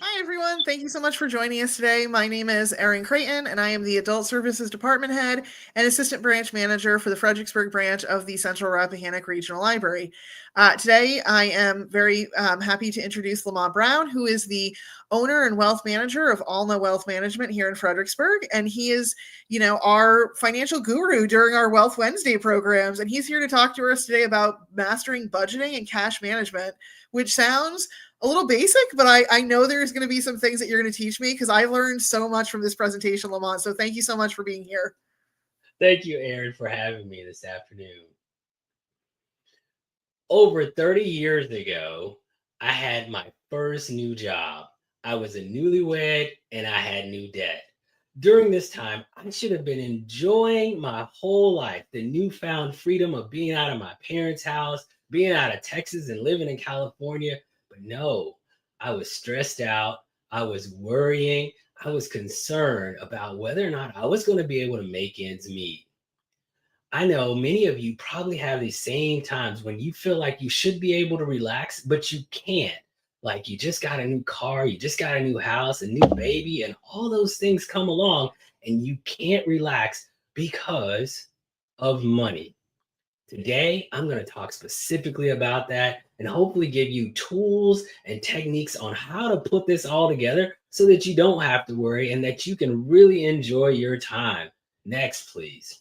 Hi, everyone. Thank you so much for joining us today. My name is Erin Creighton, and I am the Adult Services Department Head and Assistant Branch Manager for the Fredericksburg branch of the Central Rappahannock Regional Library. Today, I am very happy to introduce Lamont Brown, who is the owner and wealth manager of Alna Wealth Management here in Fredericksburg. And he is, our financial guru during our Wealth Wednesday programs. And he's here to talk to us today about mastering budgeting and cash management, which sounds a little basic, but I know there's going to be some things that you're going to teach me because I learned so much from this presentation, Lamont. So thank you so much for being here. Thank you, Aaron, for having me this afternoon. Over 30 years ago, I had my first new job. I was a newlywed and I had new debt. During this time, I should have been enjoying my whole life, the newfound freedom of being out of my parents' house, being out of Texas and living in California. But no, I was stressed out. I was worrying. I was concerned about whether or not I was going to be able to make ends meet. I know many of you probably have these same times when you feel like you should be able to relax, but you can't. Like you just got a new car, you just got a new house, a new baby, and all those things come along, and you can't relax because of money. Today, I'm going to talk specifically about that and hopefully give you tools and techniques on how to put this all together so that you don't have to worry and that you can really enjoy your time. Next, please.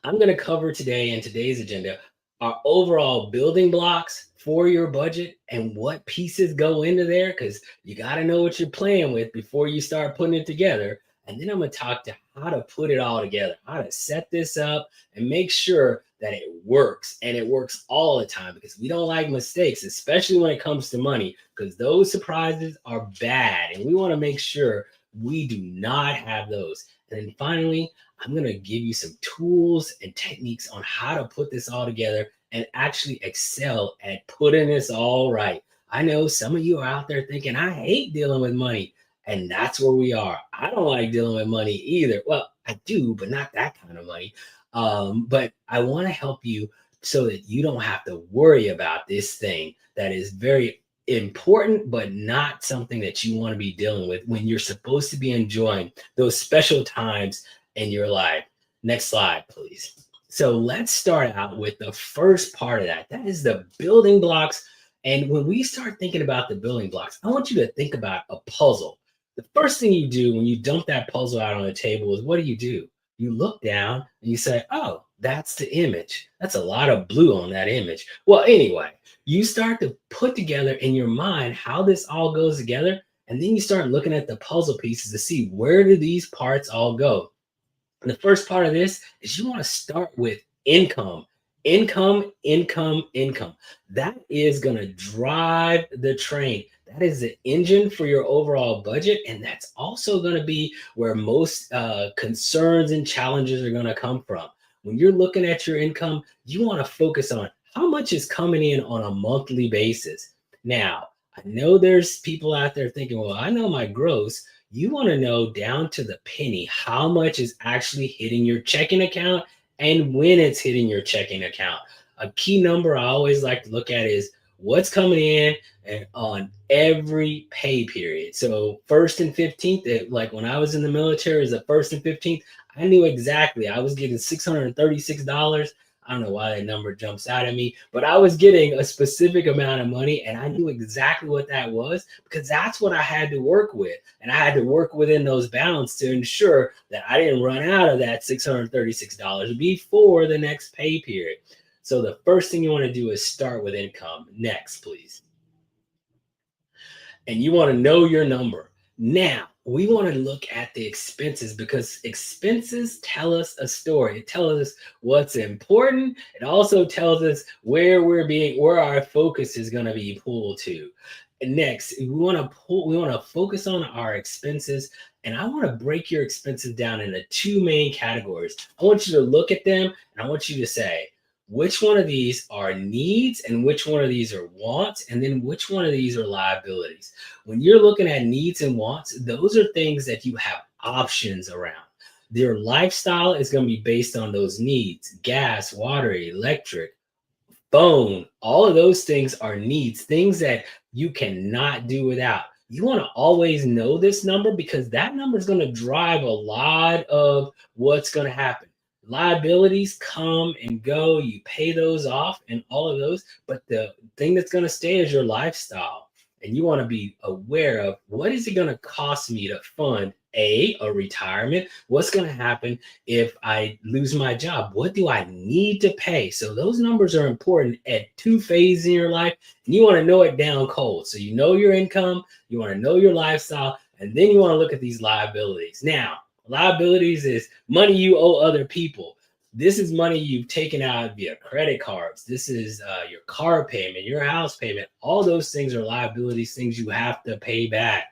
I'm going to cover today in today's agenda our overall building blocks for your budget and what pieces go into there because you got to know what you're playing with before you start putting it together. And then I'm going to talk to how to put it all together, how to set this up and make sure that it works and it works all the time because we don't like mistakes, especially when it comes to money, because those surprises are bad and we want to make sure we do not have those. And then finally, I'm going to give you some tools and techniques on how to put this all together and actually excel at putting this all right. I know some of you are out there thinking, I hate dealing with money. And that's where we are. I don't like dealing with money either. Well, I do, but not that kind of money. But I want to help you so that you don't have to worry about this thing that is very important, but not something that you want to be dealing with when you're supposed to be enjoying those special times in your life. Next slide, please. So let's start out with the first part of that. That is the building blocks. And when we start thinking about the building blocks, I want you to think about a puzzle. The first thing you do when you dump that puzzle out on the table is what do? You look down and you say, oh, that's the image. That's a lot of blue on that image. Well, anyway, you start to put together in your mind how this all goes together. And then you start looking at the puzzle pieces to see where do these parts all go. And the first part of this is you want to start with income. Income. That is going to drive the train. That is the engine for your overall budget. And that's also going to be where most concerns and challenges are going to come from. When you're looking at your income, you want to focus on how much is coming in on a monthly basis. Now, I know there's people out there thinking, well, I know my gross. You want to know down to the penny how much is actually hitting your checking account and when it's hitting your checking account. A key number I always like to look at is what's coming in and on every pay period. So first and 15th, like when I was in the military, is the first and 15th, I knew exactly I was getting $636. I don't know why that number jumps out at me, but I was getting a specific amount of money and I knew exactly what that was because that's what I had to work with. And I had to work within those bounds to ensure that I didn't run out of that $636 before the next pay period. So the first thing you want to do is start with income. Next, please. And you want to know your number. Now, we want to look at the expenses because expenses tell us a story. It tells us what's important. It also tells us where our focus is going to be pulled to. And next, we want to focus on our expenses, and I want to break your expenses down into two main categories. I want you to look at them and I want you to say, which one of these are needs and which one of these are wants, and then which one of these are liabilities. When you're looking at needs and wants, those are things that you have options around. Your lifestyle is going to be based on those needs: gas, water, electric, phone. All of those things are needs, things that you cannot do without. You want to always know this number because that number is going to drive a lot of what's going to happen. Liabilities come and go, you pay those off and all of those, but the thing that's going to stay is your lifestyle. And you want to be aware of what is it going to cost me to fund a retirement? What's going to happen if I lose my job? What do I need to pay? So those numbers are important at two phases in your life, and you want to know it down cold. So you know your income, you want to know your lifestyle, and then you want to look at these liabilities. Now, liabilities is money you owe other people. This is money you've taken out via credit cards. This is your car payment, your house payment. All those things are liabilities, things you have to pay back.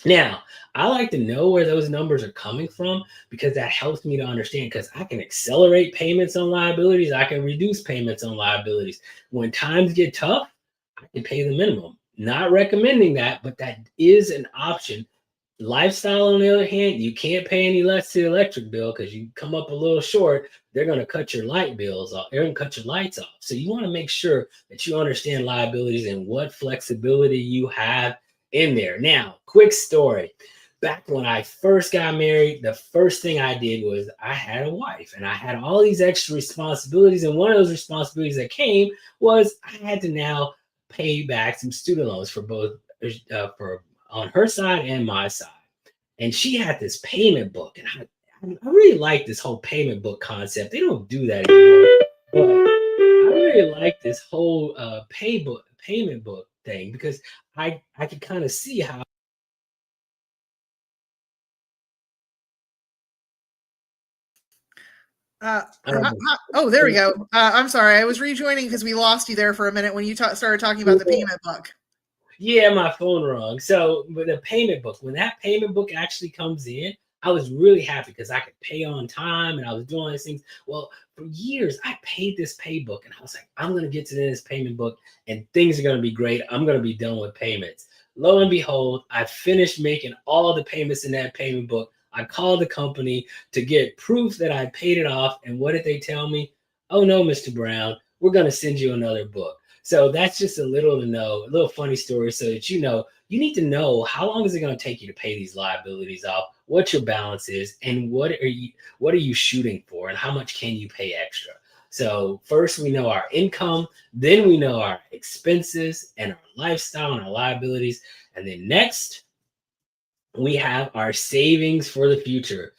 Now, I like to know where those numbers are coming from because that helps me to understand, because I can accelerate payments on liabilities. I can reduce payments on liabilities. When times get tough, I can pay the minimum. Not recommending that, but that is an option. Lifestyle, on the other hand, you can't pay any less to the electric bill because you come up a little short. They're going to cut your light bills off. They're going to cut your lights off. So you want to make sure that you understand liabilities and what flexibility you have in there. Now, quick story. Back when I first got married, the first thing I did was I had a wife and I had all these extra responsibilities. And one of those responsibilities that came was I had to now pay back some student loans for both for on her side and my side. And she had this payment book, and I really like this whole payment book concept. They don't do that anymore, but I really like this whole payment book thing because I could kind of see how. Oh, there we go. I'm sorry. I was rejoining because we lost you there for a minute when you started talking about the payment book. Yeah, my phone rung. So with the payment book, when that payment book actually comes in, I was really happy because I could pay on time and I was doing all these things. Well, for years, I paid this pay book and I was like, I'm going to get to this payment book and things are going to be great. I'm going to be done with payments. Lo and behold, I finished making all the payments in that payment book. I called the company to get proof that I paid it off. And what did they tell me? Oh, no, Mr. Brown, we're going to send you another book. So that's just a little to know, a little funny story so that you know, you need to know how long is it going to take you to pay these liabilities off, what your balance is, and what are you shooting for, and how much can you pay extra. So first we know our income, then we know our expenses and our lifestyle and our liabilities. And then next, we have our savings for the future.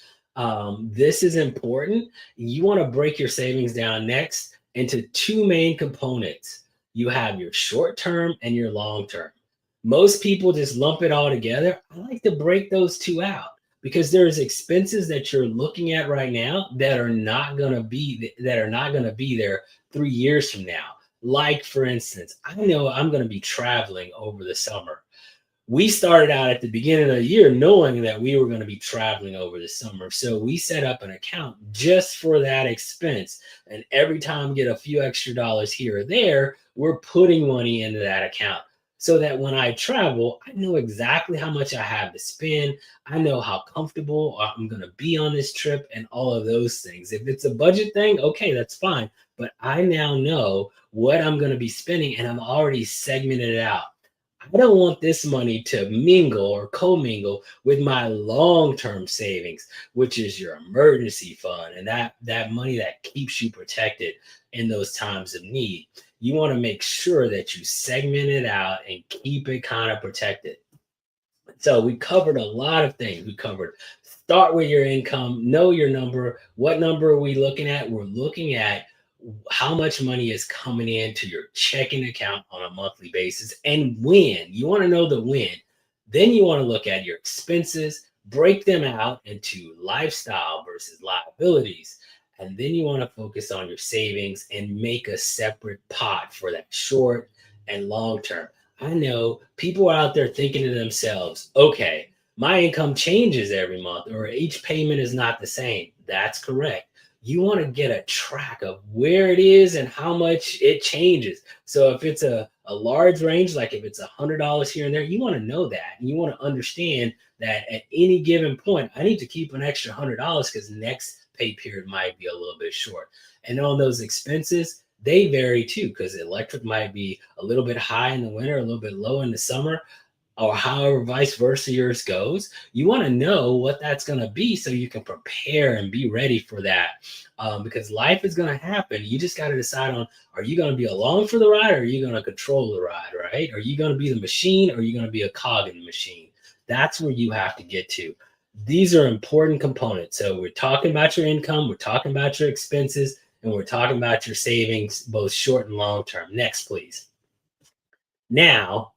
This is important. You want to break your savings down next into two main components. You have your short term and your long term. Most people just lump it all together. I like to break those two out because there's expenses that you're looking at right now that are not going to be there 3 years from now. Like, for instance, I know I'm going to be traveling over the summer. We started out at the beginning of the year knowing that we were going to be traveling over the summer. So we set up an account just for that expense. And every time we get a few extra dollars here or there, we're putting money into that account so that when I travel, I know exactly how much I have to spend. I know how comfortable I'm going to be on this trip and all of those things. If it's a budget thing, okay, that's fine. But I now know what I'm going to be spending and I'm already segmented it out. I don't want this money to mingle or commingle with my long-term savings, which is your emergency fund and that money that keeps you protected in those times of need. You want to make sure that you segment it out and keep it kind of protected. So we covered a lot of things. We covered start with your income, know your number. What number are we looking at? We're looking at how much money is coming into your checking account on a monthly basis and when. You want to know the when. Then you want to look at your expenses, break them out into lifestyle versus liabilities. And then you want to focus on your savings and make a separate pot for that short and long term. I know people are out there thinking to themselves, okay, my income changes every month or each payment is not the same. That's correct. You want to get a track of where it is and how much it changes. So if it's a large range, like if it's $100 here and there, you want to know that. And you want to understand that at any given point, I need to keep an extra $100 because next pay period might be a little bit short. And on those expenses, they vary too, because electric might be a little bit high in the winter, a little bit low in the summer. or however vice versa yours goes, you want to know what that's going to be so you can prepare and be ready for that. Because life is going to happen. You just got to decide on, are you going to be along for the ride, or are you going to control the ride, right? Are you going to be the machine, or are you going to be a cog in the machine? That's where you have to get to. These are important components. So we're talking about your income, we're talking about your expenses, and we're talking about your savings, both short and long term. Next, please. Now,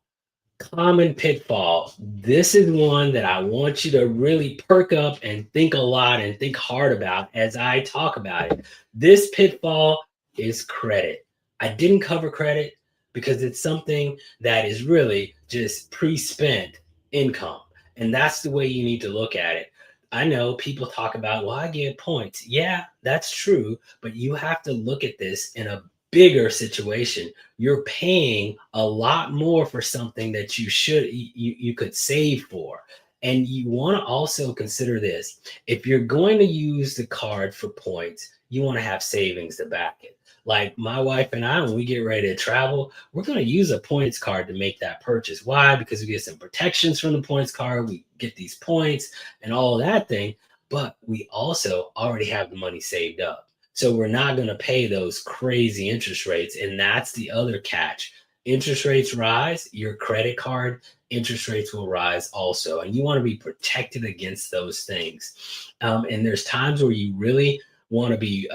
common pitfall. This is one that I want you to really perk up and think a lot and think hard about as I talk about it. This pitfall is credit. I didn't cover credit because it's something that is really just pre-spent income. And that's the way you need to look at it. I know people talk about, well, I get points. Yeah, that's true. But you have to look at this in a bigger situation. You're paying a lot more for something that you could save for. And you want to also consider this. If you're going to use the card for points, you want to have savings to back it. Like my wife and I, when we get ready to travel, we're going to use a points card to make that purchase. Why? Because we get some protections from the points card. We get these points and all of that thing, but we also already have the money saved up. So we're not going to pay those crazy interest rates. And that's the other catch. Interest rates rise, your credit card interest rates will rise also. And you want to be protected against those things. And there's times where you really want to be,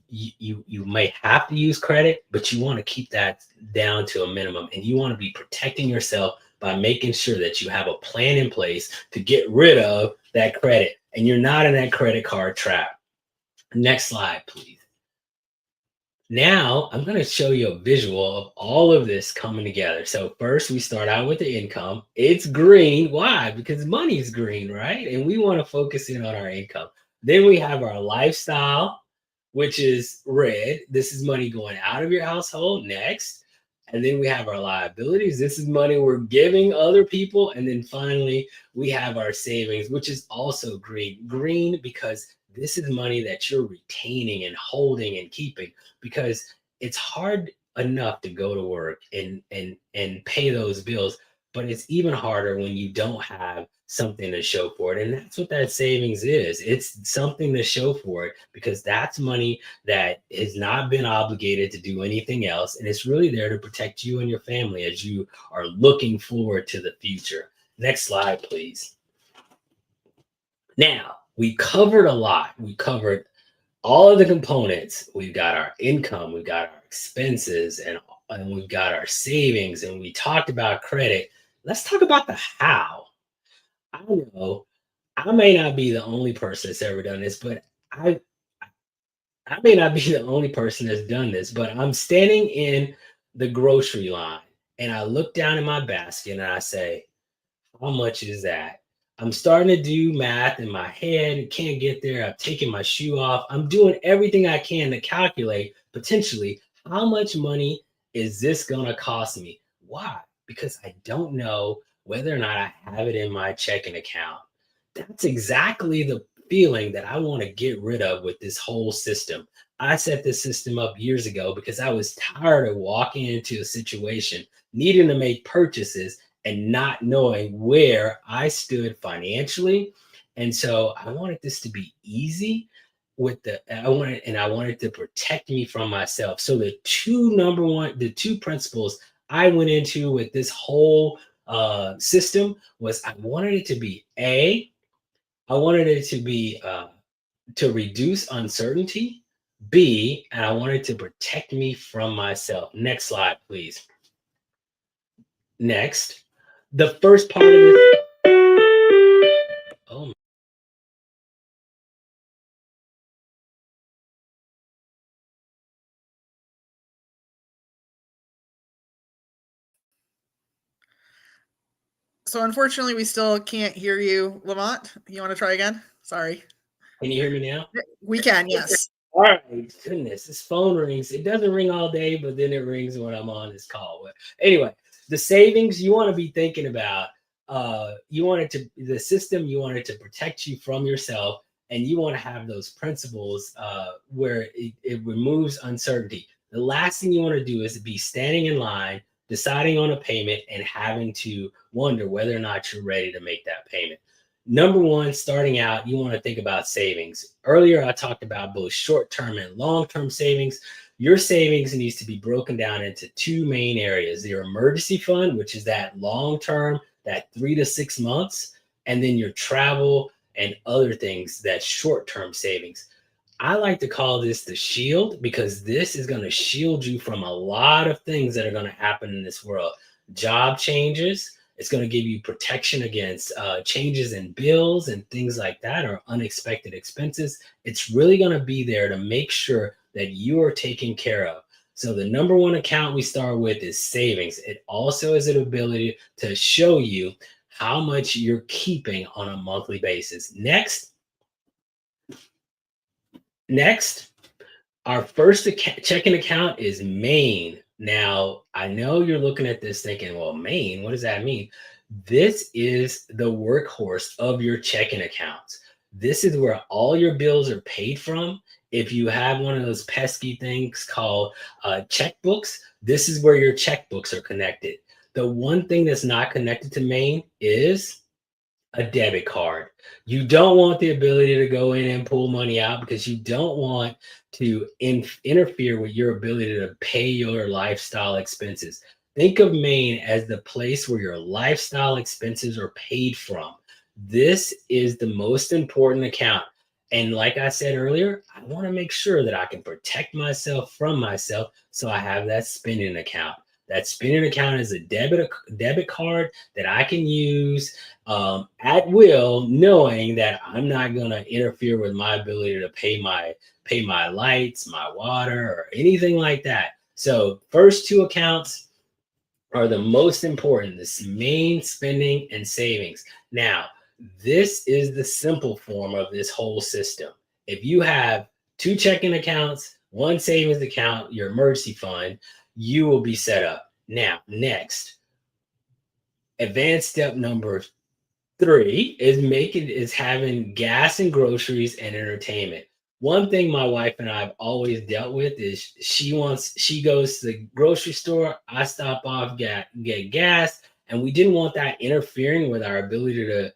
you may have to use credit, but you want to keep that down to a minimum. And you want to be protecting yourself by making sure that you have a plan in place to get rid of that credit. And you're not in that credit card trap. Next slide, please. Now I'm going to show you a visual of all of this coming together. So first we start out with the income. It's green. Why? Because money is green, right? And we want to focus in on our income. Then we have our lifestyle, which is red. This is money going out of your household. Next. And then we have our liabilities. This is money we're giving other people. And then finally, we have our savings, which is also green. Green because this is money that you're retaining and holding and keeping, because it's hard enough to go to work and pay those bills, but it's even harder when you don't have something to show for it. And that's what that savings is. It's something to show for it, because that's money that has not been obligated to do anything else. And it's really there to protect you and your family as you are looking forward to the future. Next slide, please. Now, we covered a lot. We covered all of the components. We've got our income, we've got our expenses, and we've got our savings, and we talked about credit. Let's talk about the how. I know I may not be the only person that's ever done this, but I may not be the only person that's done this, but I'm standing in the grocery line and I look down in my basket and I say, how much is that? I'm starting to do math in my head, can't get there. I've taken my shoe off. I'm doing everything I can to calculate potentially how much money is this going to cost me? Why? Because I don't know whether or not I have it in my checking account. That's exactly the feeling that I want to get rid of with this whole system. I set this system up years ago because I was tired of walking into a situation, needing to make purchases and not knowing where I stood financially. And so I wanted this to be easy I wanted to protect me from myself. So the two principles I went into with this whole system was, I wanted it to be I wanted it to be to reduce uncertainty. B, and I wanted to protect me from myself. Next slide, please. Next, the first part of it. Oh, So unfortunately, we still can't hear you, Lamont. You want to try again? Sorry. can you hear me now? We can, yes. All right, goodness, this phone rings. It doesn't ring all day, but then it rings when I'm on this call. But anyway, the savings you want to be thinking about, the system, you want it to protect you from yourself, and you want to have those principles where it removes uncertainty. The last thing you want to do is be standing in line deciding on a payment and having to wonder whether or not you're ready to make that payment. Number one, starting out, you want to think about savings. Earlier, I talked about both short-term and long-term savings. Your savings needs to be broken down into two main areas: your emergency fund, which is that long-term, that 3 to 6 months, and then your travel and other things, that short-term savings. I like to call this the shield, because this is going to shield you from a lot of things that are going to happen in this world. Job changes. It's going to give you protection against changes in bills and things like that, or unexpected expenses. It's really going to be there to make sure that you are taken care of. So the number one account we start with is savings. It also has an ability to show you how much you're keeping on a monthly basis. Next, our first checking account is Main. Now, I know you're looking at this thinking, well, Main, what does that mean? This is the workhorse of your checking accounts. This is where all your bills are paid from. If you have one of those pesky things called checkbooks, this is where your checkbooks are connected. The one thing that's not connected to Main is a debit card. You don't want the ability to go in and pull money out, because you don't want to interfere with your ability to pay your lifestyle expenses. Think of Main as the place where your lifestyle expenses are paid from. This is the most important account. And like I said earlier, I want to make sure that I can protect myself from myself. So I have that spending account. That spending account is a debit card that I can use at will, knowing that I'm not going to interfere with my ability to pay my lights, my water, or anything like that. So first two accounts are the most important: this Main, spending, and savings. Now, this is the simple form of this whole system. If you have two checking accounts, one savings account, your emergency fund, you will be set up. Now, next, advanced step number 3 is having gas and groceries and entertainment. One thing my wife and I have always dealt with is she goes to the grocery store, I stop off, get gas, and we didn't want that interfering with our ability to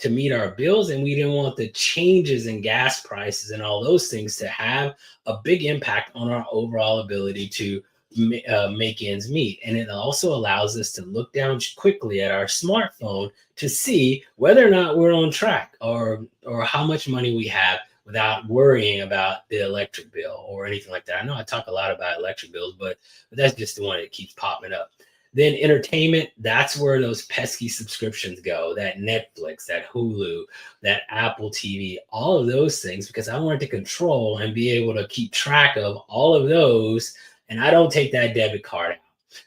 meet our bills, and we didn't want the changes in gas prices and all those things to have a big impact on our overall ability to make ends meet. And it also allows us to look down quickly at our smartphone to see whether or not we're on track, or how much money we have, without worrying about the electric bill or anything like that. I know I talk a lot about electric bills, but that's just the one that keeps popping up. Then entertainment, that's where those pesky subscriptions go, that Netflix, that Hulu, that Apple TV, all of those things, because I wanted to control and be able to keep track of all of those, and I don't take that debit card out.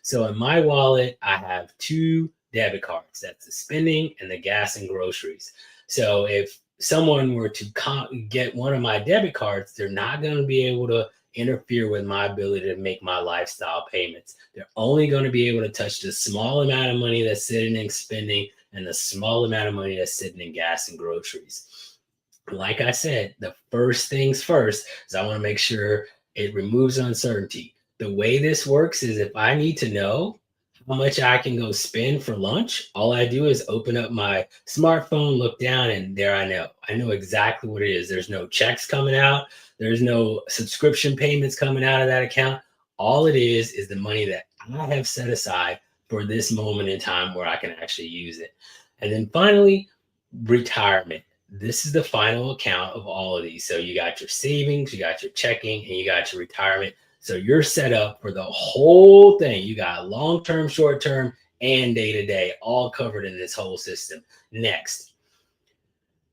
So in my wallet, I have 2 debit cards. That's the spending and the gas and groceries. So if someone were to get one of my debit cards, they're not going to be able to interfere with my ability to make my lifestyle payments. They're only going to be able to touch the small amount of money that's sitting in spending and the small amount of money that's sitting in gas and groceries. Like I said, the first things first is I want to make sure it removes uncertainty. The way this works is, if I need to know how much I can go spend for lunch, all I do is open up my smartphone, look down, and there I know. I know exactly what it is. There's no checks coming out. There's no subscription payments coming out of that account. All it is the money that I have set aside for this moment in time where I can actually use it. And then finally, retirement. This is the final account of all of these. So you got your savings, you got your checking, and you got your retirement. So you're set up for the whole thing. You got long-term, short-term, and day-to-day all covered in this whole system. Next.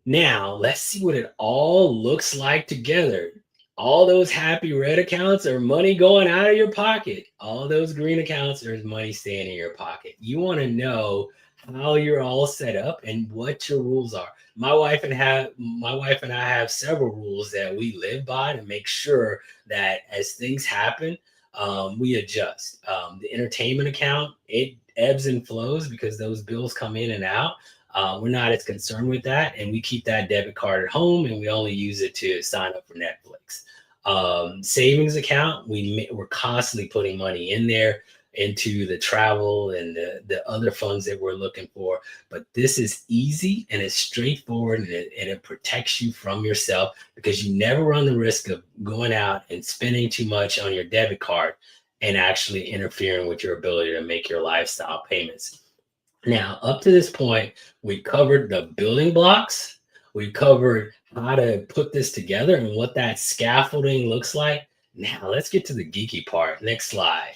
Now, let's see what it all looks like together. All those happy red accounts are money going out of your pocket. All those green accounts are money staying in your pocket. You want to know how you're all set up and what your rules are. My wife and I have several rules that we live by to make sure that as things happen, we adjust. The entertainment account, it ebbs and flows because those bills come in and out. We're not as concerned with that, and we keep that debit card at home, and we only use it to sign up for Netflix. Savings account, we're constantly putting money in there. into the travel and the other funds that we're looking for. But this is easy and it's straightforward, and it protects you from yourself, because you never run the risk of going out and spending too much on your debit card and actually interfering with your ability to make your lifestyle payments. Now, up to this point, we covered the building blocks. We covered how to put this together and what that scaffolding looks like. Now, let's get to the geeky part. Next slide.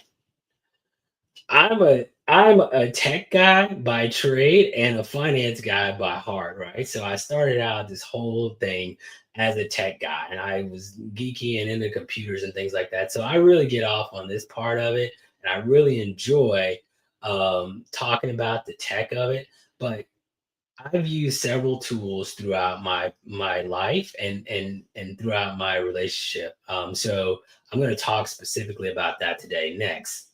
I'm a tech guy by trade and a finance guy by heart, right? So I started out this whole thing as a tech guy, and I was geeky and into computers and things like that. So I really get off on this part of it, and I really enjoy talking about the tech of it. But I've used several tools throughout my life and throughout my relationship. So I'm going to talk specifically about that today. Next,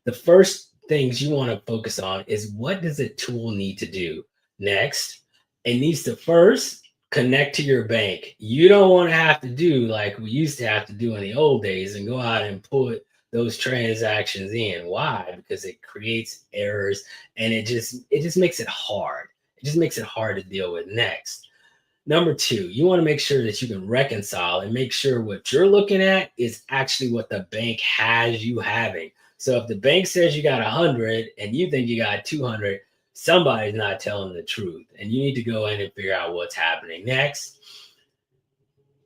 the first things you want to focus on is, what does a tool need to do? Next, it needs to first connect to your bank. You don't want to have to do like we used to have to do in the old days and go out and put those transactions in. Why? Because it creates errors, and it just makes it hard. It just makes it hard to deal with. Next, number two, you want to make sure that you can reconcile and make sure what you're looking at is actually what the bank has you having. So if the bank says you got 100 and you think you got 200, somebody's not telling the truth, and you need to go in and figure out what's happening. Next,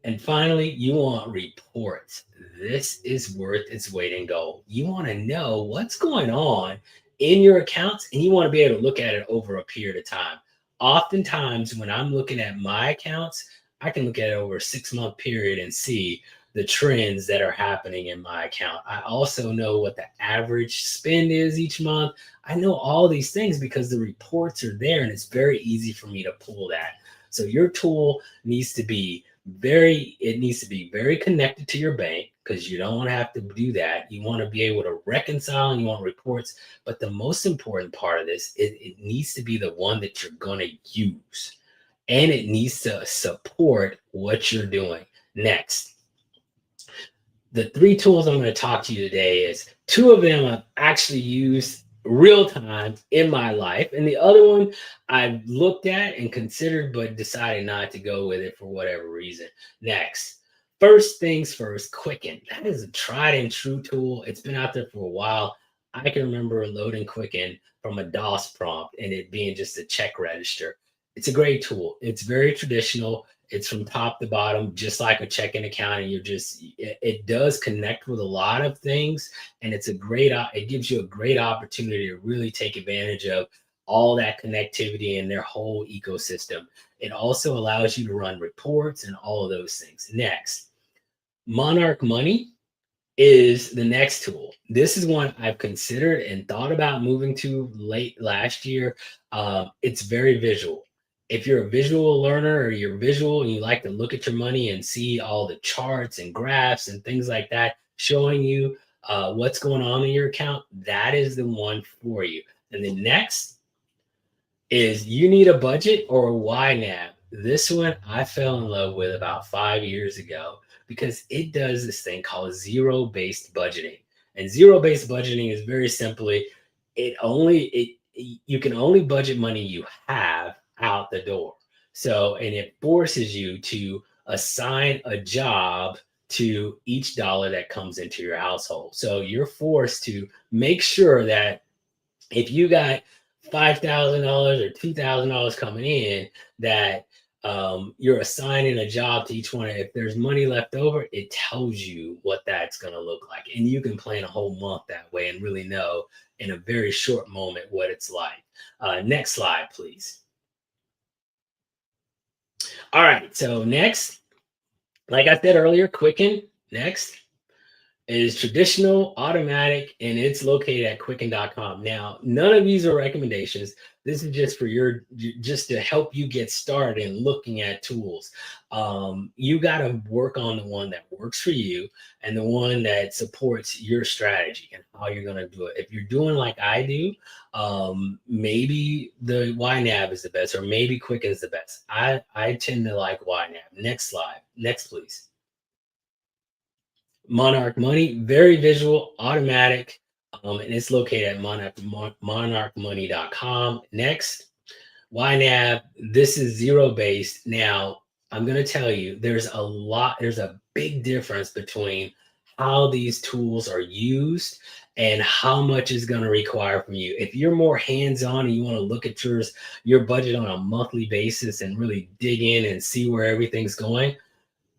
and finally, you want reports. This is worth its weight in gold. You want to know what's going on in your accounts, and you want to be able to look at it over a period of time. Oftentimes, when I'm looking at my accounts, I can look at it over a 6-month period and see the trends that are happening in my account. I also know what the average spend is each month. I know all these things because the reports are there, and it's very easy for me to pull that. So your tool needs to be very connected to your bank, because you don't want to have to do that. You want to be able to reconcile, and you want reports. But the most important part of this is it needs to be the one that you're going to use, and it needs to support what you're doing. Next, the 3 tools I'm going to talk to you today is 2 of them I've actually used real time in my life, and the other one I've looked at and considered but decided not to go with it for whatever reason. Next, first things first, Quicken. That is a tried and true tool. It's been out there for a while. I can remember loading Quicken from a DOS prompt and it being just a check register. It's a great tool. It's very traditional. It's from top to bottom, just like a checking account, and it does connect with a lot of things, and it gives you a great opportunity to really take advantage of all that connectivity in their whole ecosystem. It also allows you to run reports and all of those things. Next, Monarch Money is the next tool. This is one I've considered and thought about moving to late last year. It's very visual. If you're a visual learner, or you're visual and you like to look at your money and see all the charts and graphs and things like that showing you what's going on in your account, that is the one for you. And the next is, you need a budget or a YNAB. This one I fell in love with about 5 years ago, because it does this thing called zero-based budgeting. And zero-based budgeting is very simply, you can only budget money you have out the door. So, and it forces you to assign a job to each dollar that comes into your household. So you're forced to make sure that if you got $5,000 or $2,000 coming in, that you're assigning a job to each one. If there's money left over, it tells you what that's going to look like. And you can plan a whole month that way and really know in a very short moment what it's like. Next slide, please. All right, so next, like I said earlier, Quicken, next, is traditional, automatic, and it's located at quicken.com. Now, none of these are recommendations. This is just just to help you get started in looking at tools. You got to work on the one that works for you and the one that supports your strategy and how you're going to do it. If you're doing like I do, maybe the YNAB is the best, or maybe Quicken is the best. I tend to like YNAB. Next slide. Next, please. Monarch Money, very visual, automatic. and it's located at monarchmoney.com. Next, YNAB. This is zero based. Now, I'm going to tell you, there's a big difference between how these tools are used and how much is going to require from you. If you're more hands-on and you want to look at your budget on a monthly basis and really dig in and see where everything's going,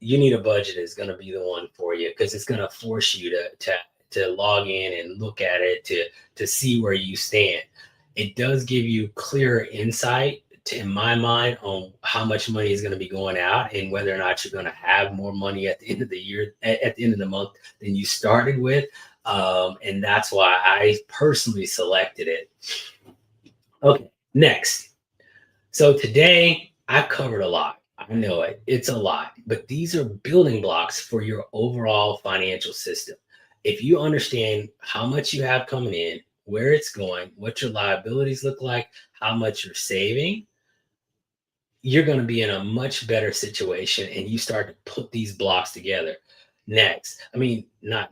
you need a budget is going to be the one for you, because it's going to force you to log in and look at it to see where you stand. It does give you clearer insight, in my mind, on how much money is going to be going out and whether or not you're going to have more money at the end of the year, at the end of the month, than you started with. And that's why I personally selected it. Okay, next. So today I've covered a lot. I know it's a lot, but these are building blocks for your overall financial system. If you understand how much you have coming in, where it's going, what your liabilities look like, how much you're saving, you're going to be in a much better situation, and you start to put these blocks together. Not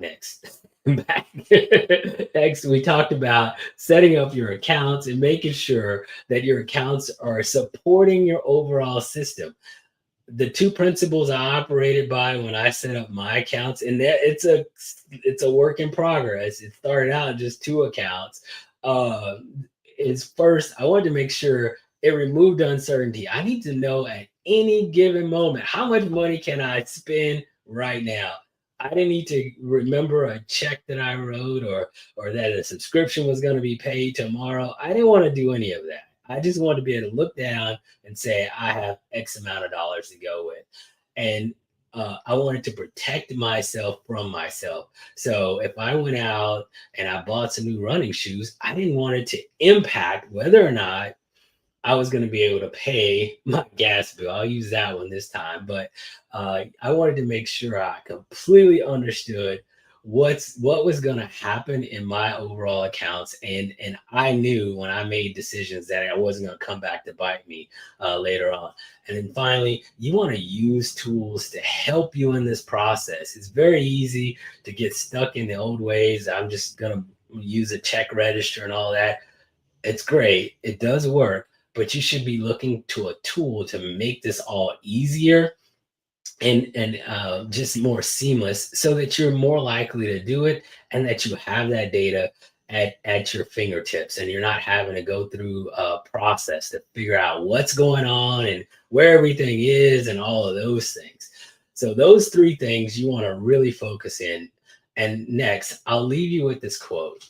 next. Next, we talked about setting up your accounts and making sure that your accounts are supporting your overall system. The two principles I operated by when I set up my accounts, and it's a work in progress. It started out just 2 accounts. Is first, I wanted to make sure it removed uncertainty. I need to know at any given moment, how much money can I spend right now? I didn't need to remember a check that I wrote or that a subscription was going to be paid tomorrow. I didn't want to do any of that. I just wanted to be able to look down and say, I have X amount of dollars to go with. And I wanted to protect myself from myself. So if I went out and I bought some new running shoes, I didn't want it to impact whether or not I was going to be able to pay my gas bill. I'll use that one this time. But I wanted to make sure I completely understood what was going to happen in my overall accounts. And I knew when I made decisions that I wasn't going to come back to bite me later on. And then finally, you want to use tools to help you in this process. It's very easy to get stuck in the old ways. I'm just going to use a check register and all that. It's great. It does work. But you should be looking to a tool to make this all easier and just more seamless, so that you're more likely to do it and that you have that data at your fingertips, and you're not having to go through a process to figure out what's going on and where everything is and all of those things. So those 3 things you want to really focus in. And next, I'll leave you with this quote.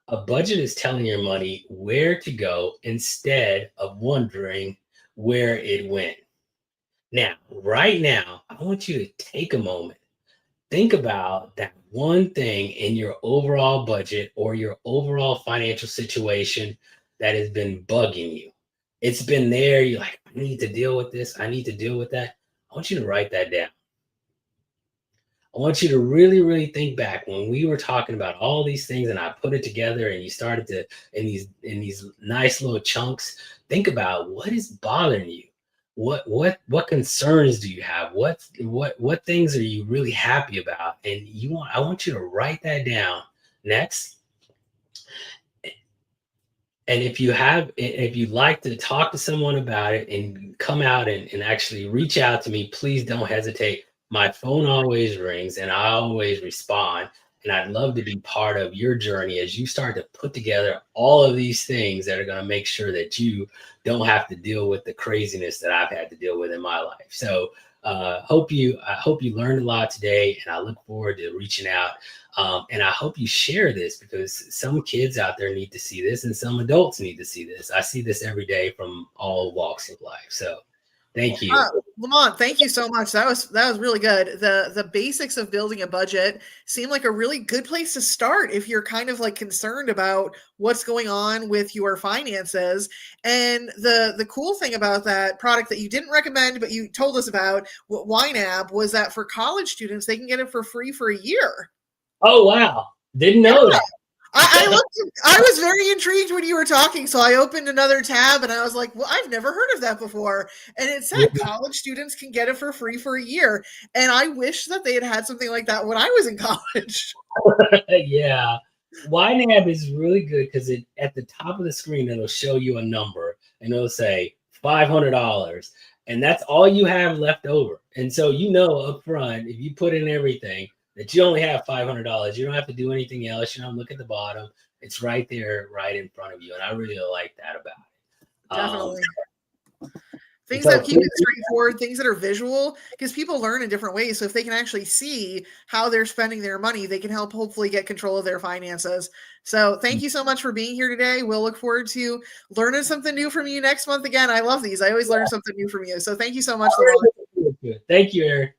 A budget is telling your money where to go instead of wondering where it went. Now, right now, I want you to take a moment. Think about that one thing in your overall budget or your overall financial situation that has been bugging you. It's been there. You're like, I need to deal with this. I need to deal with that. I want you to write that down. I want you to really, really think back when we were talking about all these things and I put it together and you started to, in these nice little chunks, think about what is bothering you. What concerns do you have? What things are you really happy about? And I want you to write that down. Next. And if you'd like to talk to someone about it and come out and actually reach out to me, please don't hesitate. My phone always rings and I always respond. And I'd love to be part of your journey as you start to put together all of these things that are going to make sure that you don't have to deal with the craziness that I've had to deal with in my life. So I hope you learned a lot today, and I look forward to reaching out. And I hope you share this, because some kids out there need to see this and some adults need to see this. I see this every day from all walks of life. So thank you. Lamont, thank you so much. That was really good. The basics of building a budget seem like a really good place to start if you're kind of like concerned about what's going on with your finances. And the cool thing about that product that you didn't recommend, but you told us about, YNAB, was that for college students, they can get it for free for a year. Oh, wow. Didn't know that. I was very intrigued when you were talking, so I opened another tab and I was like, well, I've never heard of that before. And it said college students can get it for free for a year. And I wish that they had something like that when I was in college. Yeah. YNAB is really good because it at the top of the screen it'll show you a number and it'll say $500, and that's all you have left over. And so you know up front, if you put in everything, that you only have $500. You don't have to do anything else. You don't look at the bottom. It's right there, right in front of you. And I really like that about it. Definitely. Things so that keep it straightforward, things that are visual, because people learn in different ways. So if they can actually see how they're spending their money, they can help hopefully get control of their finances. So thank you so much for being here today. We'll look forward to learning something new from you next month. Again, I love these. I always learn something new from you. So thank you so much, Lamont. Thank you, Erin.